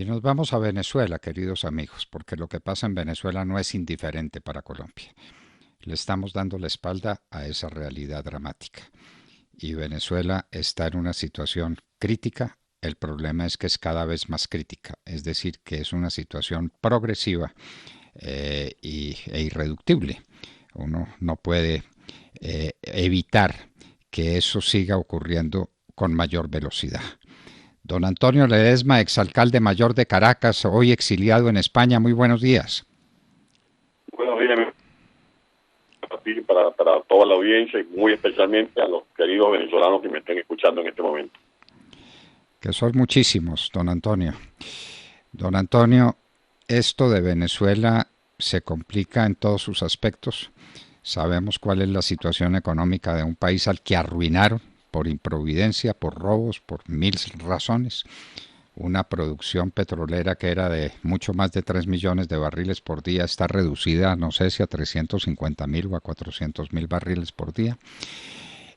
Y nos vamos a Venezuela, queridos amigos, porque lo que pasa en Venezuela no es indiferente para Colombia. Le estamos dando la espalda a esa realidad dramática. Y Venezuela está en una situación crítica. El problema es que es cada vez más crítica, es decir, que es una situación progresiva e irreductible. Uno no puede evitar que eso siga ocurriendo con mayor velocidad. Don Antonio Ledesma, exalcalde mayor de Caracas, hoy exiliado en España, muy buenos días. Buenos días para ti, para toda la audiencia y muy especialmente a los queridos venezolanos que me estén escuchando en este momento. Que son muchísimos, don Antonio. Don Antonio, esto de Venezuela se complica en todos sus aspectos. Sabemos cuál es la situación económica de un país al que arruinaron por improvidencia, por robos, por mil razones. Una producción petrolera que era de mucho más de 3 millones de barriles por día está reducida, no sé si a 350.000 o a 400.000 barriles por día.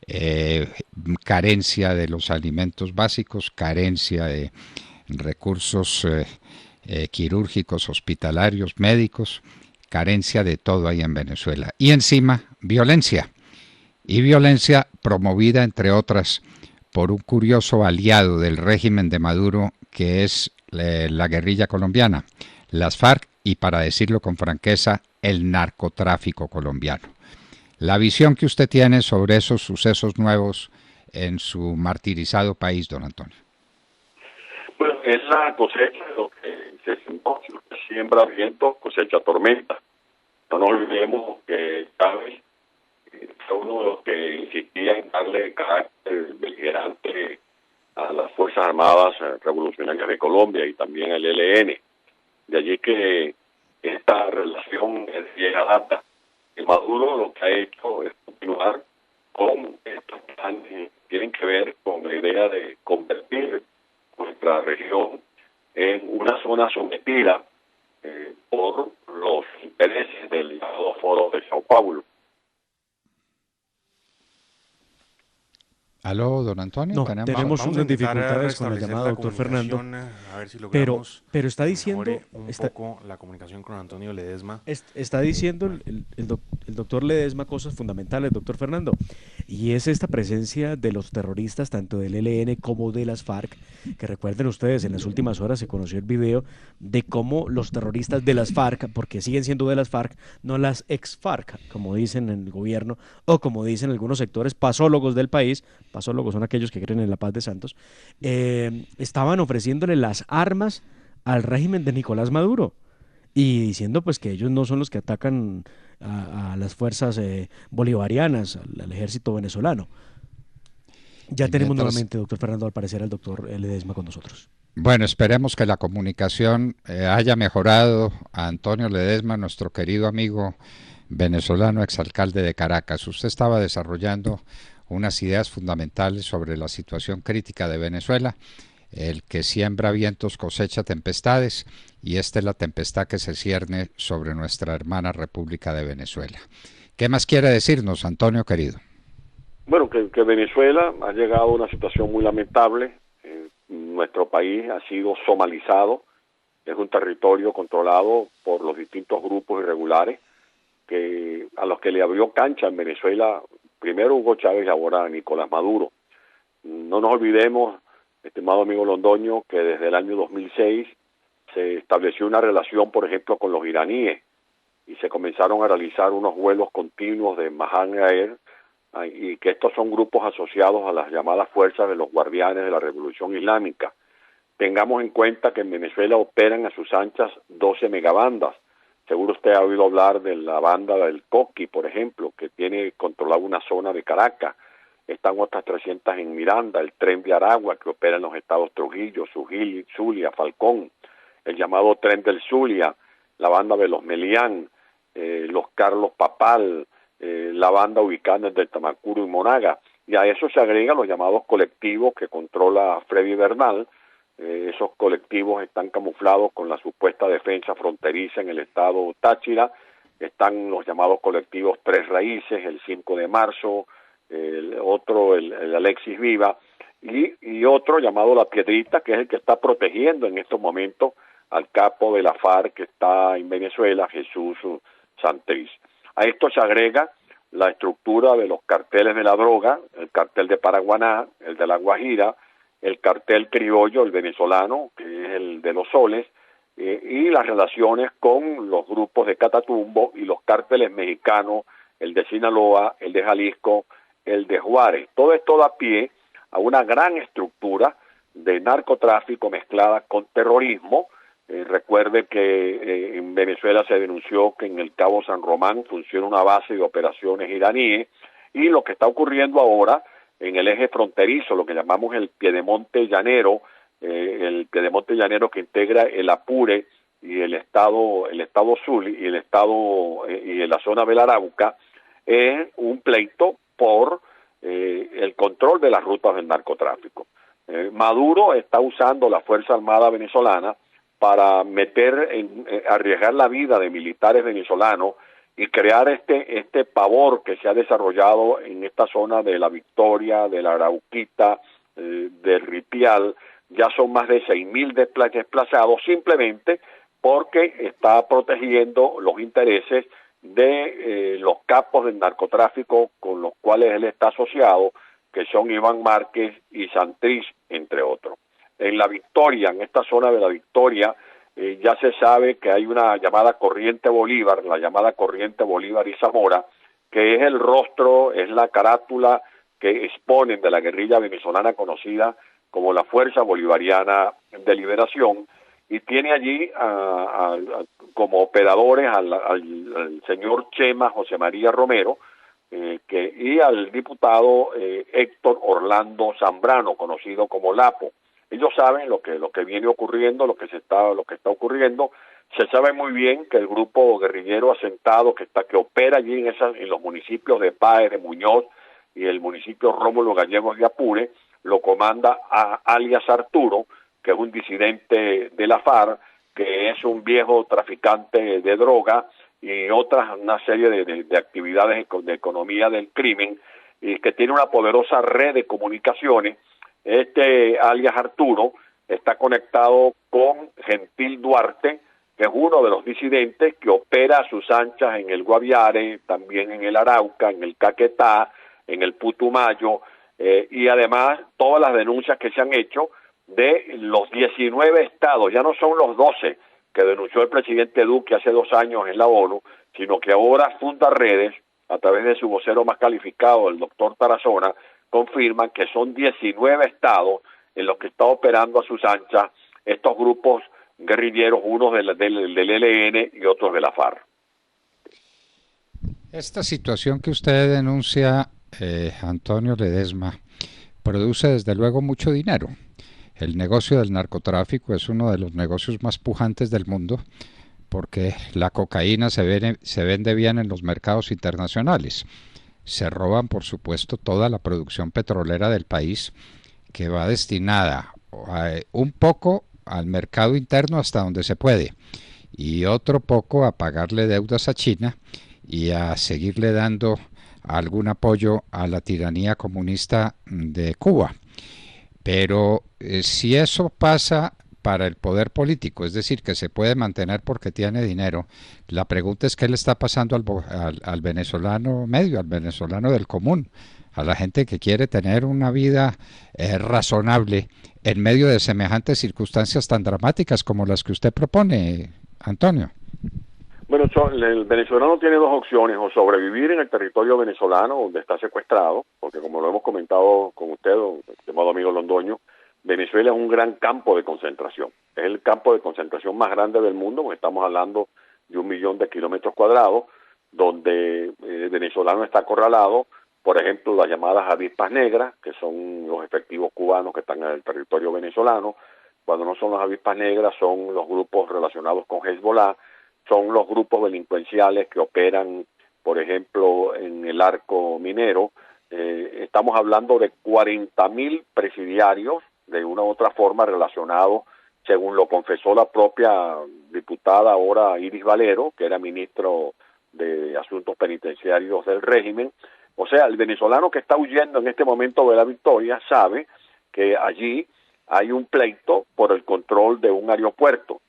Eh, Carencia de los alimentos básicos, carencia de recursos quirúrgicos, hospitalarios, médicos, carencia de todo ahí en Venezuela. Y encima, violencia. Y violencia promovida, entre otras, por un curioso aliado del régimen de Maduro, que es la guerrilla colombiana, las FARC, y para decirlo con franqueza, el narcotráfico colombiano. La visión que usted tiene sobre esos sucesos nuevos en su martirizado país, don Antonio. Bueno, es la cosecha de lo que se sembró, lo que siembra viento, cosecha tormenta. No nos olvidemos que Chávez fue uno de los que insistía en darle carácter beligerante a las Fuerzas Armadas Revolucionarias de Colombia y también al ELN. De allí que esta relación es de vieja data. Y Maduro lo que ha hecho es continuar con estos planes que tienen que ver con la idea de convertir nuestra región en una zona sometida por los intereses del llamado Foro de Sao Paulo. Aló, don Antonio, No, tenemos... tenemos Vamos a unas intentar dificultades con la restablecer llamada, la doctor Fernando, comunicación, a ver si pero, logramos pero está que diciendo, mejore un poco la comunicación con Antonio Ledesma. está diciendo Bueno, el doctor Ledesma cosas fundamentales, doctor Fernando, y es esta presencia de los terroristas, tanto del ELN como de las FARC, que recuerden ustedes, en las últimas horas se conoció el video de cómo los terroristas de las FARC, porque siguen siendo de las FARC, no las ex-FARC, como dicen en el gobierno, o como dicen algunos sectores pasólogos del país, pasólogos son aquellos que creen en la paz de Santos, estaban ofreciéndole las armas al régimen de Nicolás Maduro y diciendo pues que ellos no son los que atacan a las fuerzas bolivarianas, al ejército venezolano. Ya Y tenemos mientras, nuevamente, doctor Fernando, al parecer al doctor Ledesma con nosotros. bueno, esperemos que la comunicación haya mejorado a Antonio Ledesma, nuestro querido amigo venezolano, exalcalde de Caracas. Usted estaba desarrollando unas ideas fundamentales sobre la situación crítica de Venezuela. El que siembra vientos cosecha tempestades, y esta es la tempestad que se cierne sobre nuestra hermana República de Venezuela. ¿Qué más quiere decirnos, Antonio querido? Bueno, que Venezuela ha llegado a una situación muy lamentable. Nuestro país ha sido somalizado, es un territorio controlado por los distintos grupos irregulares que a los que le abrió cancha en Venezuela primero Hugo Chávez y ahora Nicolás Maduro. No nos olvidemos, estimado amigo Londoño, que desde el año 2006 se estableció una relación, por ejemplo, con los iraníes y se comenzaron a realizar unos vuelos continuos de Mahan Air, y que estos son grupos asociados a las llamadas fuerzas de los guardianes de la Revolución Islámica. Tengamos en cuenta que en Venezuela operan a sus anchas 12 megabandas. Seguro usted ha oído hablar de la banda del Coqui, por ejemplo, que tiene controlada una zona de Caracas. Están otras 300 en Miranda, el Tren de Aragua, que opera en los estados Trujillo, Zulia, Falcón, el llamado Tren del Zulia, la banda de los Melián, los Carlos Papal, la banda ubicada desde Tamacuro y Monaga, y a eso se agregan los llamados colectivos que controla Freddy Bernal. Esos colectivos están camuflados con la supuesta defensa fronteriza en el estado Táchira. Están los llamados colectivos Tres Raíces, el 5 de marzo, el Alexis Viva, y otro llamado La Piedrita, que es el que está protegiendo en estos momentos al capo de la FARC que está en Venezuela, Jesús Santrich. A esto se agrega la estructura de los carteles de la droga, el cartel de Paraguaná, el de La Guajira, el cartel criollo, el venezolano, que es el de los soles, y las relaciones con los grupos de Catatumbo y los cárteles mexicanos, el de Sinaloa, el de Jalisco, el de Juárez. Todo esto da pie a una gran estructura de narcotráfico mezclada con terrorismo. Recuerde que en Venezuela se denunció que en el Cabo San Román funciona una base de operaciones iraníes, y lo que está ocurriendo ahora en el eje fronterizo, lo que llamamos el Piedemonte Llanero, el Piedemonte Llanero que integra el Apure y el estado Zulia y el estado y en la zona del Arauca, es un pleito por el control de las rutas del narcotráfico. Maduro está usando la Fuerza Armada venezolana para arriesgar la vida de militares venezolanos y crear este pavor que se ha desarrollado en esta zona de La Victoria, de la Arauquita, de Ripial. Ya son más de 6.000 desplazados, simplemente porque está protegiendo los intereses de los capos del narcotráfico con los cuales él está asociado, que son Iván Márquez y Santrich, entre otros. En La Victoria, en esta zona de La Victoria, ya se sabe que hay una llamada Corriente Bolívar, la llamada Corriente Bolívar y Zamora, que es el rostro, es la carátula que exponen de la guerrilla venezolana conocida como la Fuerza Bolivariana de Liberación, y tiene allí como operadores al señor Chema José María Romero, y al diputado Héctor Orlando Zambrano, conocido como Lapo. Ellos saben lo que viene ocurriendo, lo que está ocurriendo. Se sabe muy bien que el grupo guerrillero asentado que opera allí en los municipios de Páez, de Muñoz y el municipio Rómulo Gallegos de Apure, lo comanda a alias Arturo, que es un disidente de la FARC, que es un viejo traficante de droga y una serie de actividades de economía del crimen, y que tiene una poderosa red de comunicaciones. Este alias Arturo está conectado con Gentil Duarte, que es uno de los disidentes que opera a sus anchas en el Guaviare, también en el Arauca, en el Caquetá, en el Putumayo, y además todas las denuncias que se han hecho de los 19 estados, ya no son los 12 que denunció el presidente Duque hace 2 años en la ONU, sino que ahora Funda Redes, a través de su vocero más calificado, el doctor Tarazona, confirman que son 19 estados en los que está operando a sus anchas estos grupos guerrilleros, unos del ELN y otros de la FARC. Esta situación que usted denuncia, Antonio Ledesma, produce desde luego mucho dinero. El negocio del narcotráfico es uno de los negocios más pujantes del mundo, porque la cocaína se vende bien en los mercados internacionales. Se roban, por supuesto, toda la producción petrolera del país, que va destinada un poco al mercado interno hasta donde se puede, y otro poco a pagarle deudas a China y a seguirle dando algún apoyo a la tiranía comunista de Cuba. Pero si eso pasa para el poder político, es decir, que se puede mantener porque tiene dinero, la pregunta es qué le está pasando al venezolano medio, al venezolano del común, a la gente que quiere tener una vida razonable en medio de semejantes circunstancias tan dramáticas como las que usted propone, Antonio. Bueno, el venezolano tiene 2 opciones: o sobrevivir en el territorio venezolano donde está secuestrado, porque como lo hemos comentado con usted, estimado amigo Londoño, Venezuela es un gran campo de concentración. Es el campo de concentración más grande del mundo, porque estamos hablando de 1 millón de kilómetros cuadrados, donde el venezolano está acorralado. Por ejemplo, las llamadas avispas negras, que son los efectivos cubanos que están en el territorio venezolano. Cuando no son las avispas negras, son los grupos relacionados con Hezbollah, son los grupos delincuenciales que operan, por ejemplo, en el arco minero. Estamos hablando de 40.000 presidiarios, de una u otra forma relacionados, según lo confesó la propia diputada ahora Iris Valero, que era ministro de Asuntos Penitenciarios del régimen. O sea, el venezolano que está huyendo en este momento de La Victoria sabe que allí hay un pleito por el control de un aeropuerto,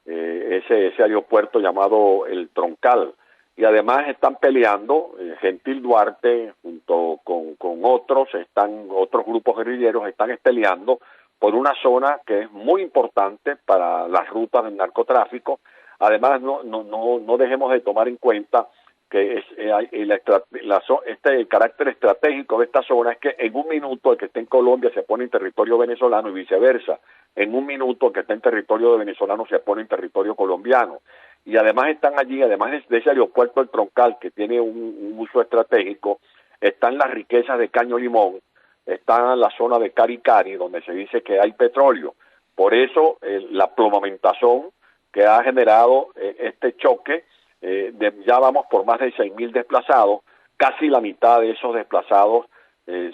ese aeropuerto llamado el Troncal, y además están peleando, Gentil Duarte junto con otros grupos guerrilleros están peleando por una zona que es muy importante para las rutas del narcotráfico. Además, no dejemos de tomar en cuenta que el carácter estratégico de esta zona es que en un minuto el que esté en Colombia se pone en territorio venezolano y viceversa. En un minuto el que esté en territorio venezolano se pone en territorio colombiano. Y además están allí, además de ese aeropuerto del Troncal, que tiene un uso estratégico, están las riquezas de Caño Limón, está la zona de Caricari, donde se dice que hay petróleo. Por eso la plomamentación que ha generado este choque, ya vamos por más de 6.000 desplazados, casi la mitad de esos desplazados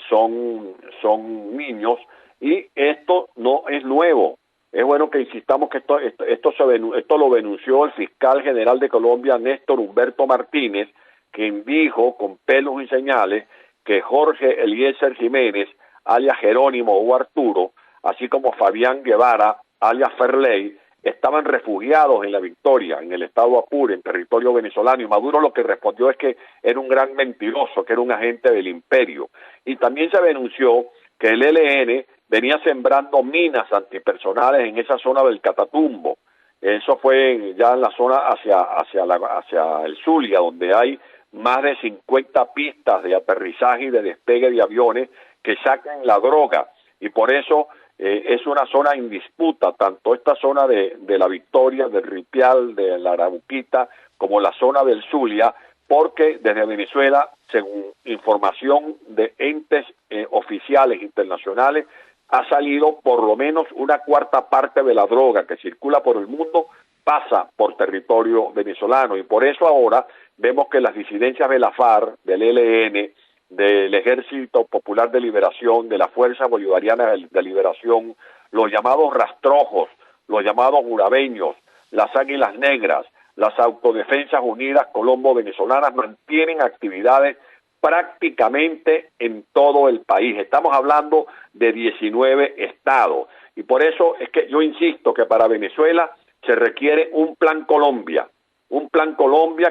son niños, y esto no es nuevo. Es bueno que insistamos que esto lo denunció el fiscal general de Colombia, Néstor Humberto Martínez, quien dijo con pelos y señales que Jorge Eliezer Jiménez, alias Jerónimo o Arturo, así como Fabián Guevara, alias Ferley, estaban refugiados en La Victoria, en el estado Apure, en territorio venezolano, y Maduro lo que respondió es que era un gran mentiroso, que era un agente del imperio. Y también se denunció que el ELN venía sembrando minas antipersonales en esa zona del Catatumbo. Eso fue ya en la zona hacia el Zulia, donde hay más de 50 pistas de aterrizaje y de despegue de aviones que sacan la droga, y por eso es una zona en disputa, tanto esta zona de La Victoria, del Ripial, de la Arauquita, como la zona del Zulia, porque desde Venezuela, según información de entes oficiales internacionales, ha salido por lo menos una cuarta parte de la droga que circula por el mundo, pasa por territorio venezolano, y por eso ahora vemos que las disidencias de la FARC, del ELN, del Ejército Popular de Liberación, de la Fuerza Bolivariana de Liberación, los llamados rastrojos, los llamados jurabeños, las águilas negras, las autodefensas unidas colombo-venezolanas mantienen actividades prácticamente en todo el país. Estamos hablando de 19 estados, y por eso es que yo insisto que para Venezuela se requiere un plan Colombia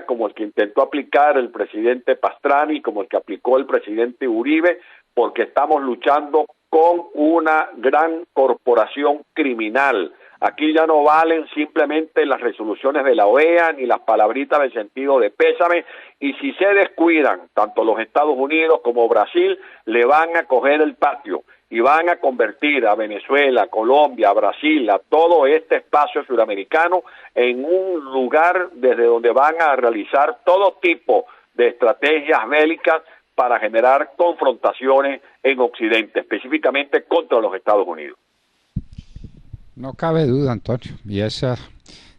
como el que intentó aplicar el presidente Pastrana, como el que aplicó el presidente Uribe, porque estamos luchando con una gran corporación criminal. Aquí ya no valen simplemente las resoluciones de la OEA ni las palabritas de sentido de pésame, y si se descuidan, tanto los Estados Unidos como Brasil le van a coger el patio y van a convertir a Venezuela, Colombia, Brasil, a todo este espacio suramericano en un lugar desde donde van a realizar todo tipo de estrategias bélicas para generar confrontaciones en Occidente, específicamente contra los Estados Unidos. No cabe duda, Antonio, y esa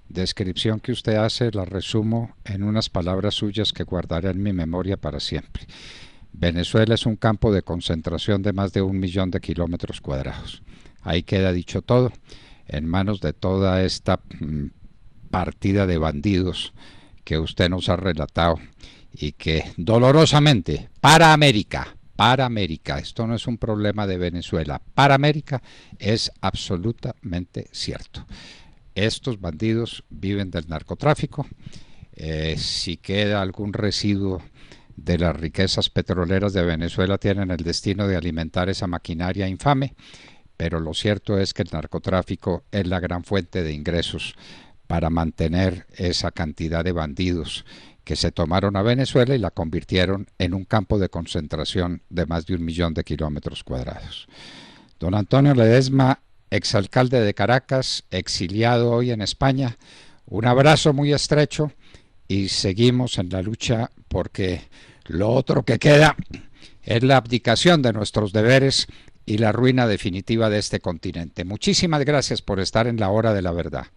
descripción que usted hace la resumo en unas palabras suyas que guardaré en mi memoria para siempre. Venezuela es un campo de concentración de más de 1 millón de kilómetros cuadrados. Ahí queda dicho todo, en manos de toda esta partida de bandidos que usted nos ha relatado, y que dolorosamente para América, esto no es un problema de Venezuela, para América es absolutamente cierto. Estos bandidos viven del narcotráfico. Si queda algún residuo de las riquezas petroleras de Venezuela, tienen el destino de alimentar esa maquinaria infame, pero lo cierto es que el narcotráfico es la gran fuente de ingresos para mantener esa cantidad de bandidos que se tomaron a Venezuela y la convirtieron en un campo de concentración de más de 1 millón de kilómetros cuadrados. Don Antonio Ledesma, exalcalde de Caracas, exiliado hoy en España, un abrazo muy estrecho, y seguimos en la lucha, porque lo otro que queda es la abdicación de nuestros deberes y la ruina definitiva de este continente. Muchísimas gracias por estar en la hora de la verdad.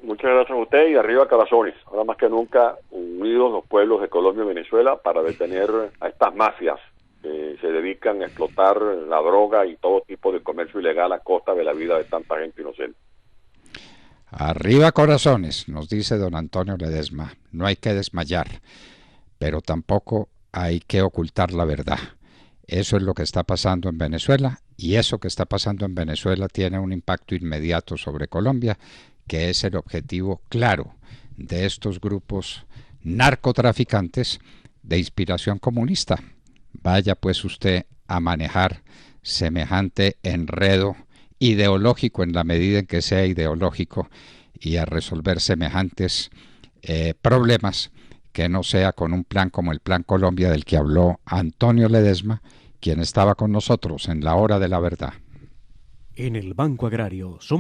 Muchas gracias a usted, y arriba corazones. Ahora más que nunca, unidos los pueblos de Colombia y Venezuela para detener a estas mafias que se dedican a explotar la droga y todo tipo de comercio ilegal a costa de la vida de tanta gente inocente. Arriba corazones, nos dice don Antonio Ledesma. No hay que desmayar, pero tampoco hay que ocultar la verdad. Eso es lo que está pasando en Venezuela, Y eso que está pasando en Venezuela tiene un impacto inmediato sobre Colombia, que es el objetivo claro de estos grupos narcotraficantes de inspiración comunista. Vaya pues usted a manejar semejante enredo ideológico en la medida en que sea ideológico y a resolver semejantes problemas que no sea con un plan como el Plan Colombia del que habló Antonio Ledesma, quien estaba con nosotros en la hora de la verdad. En el Banco Agrario somos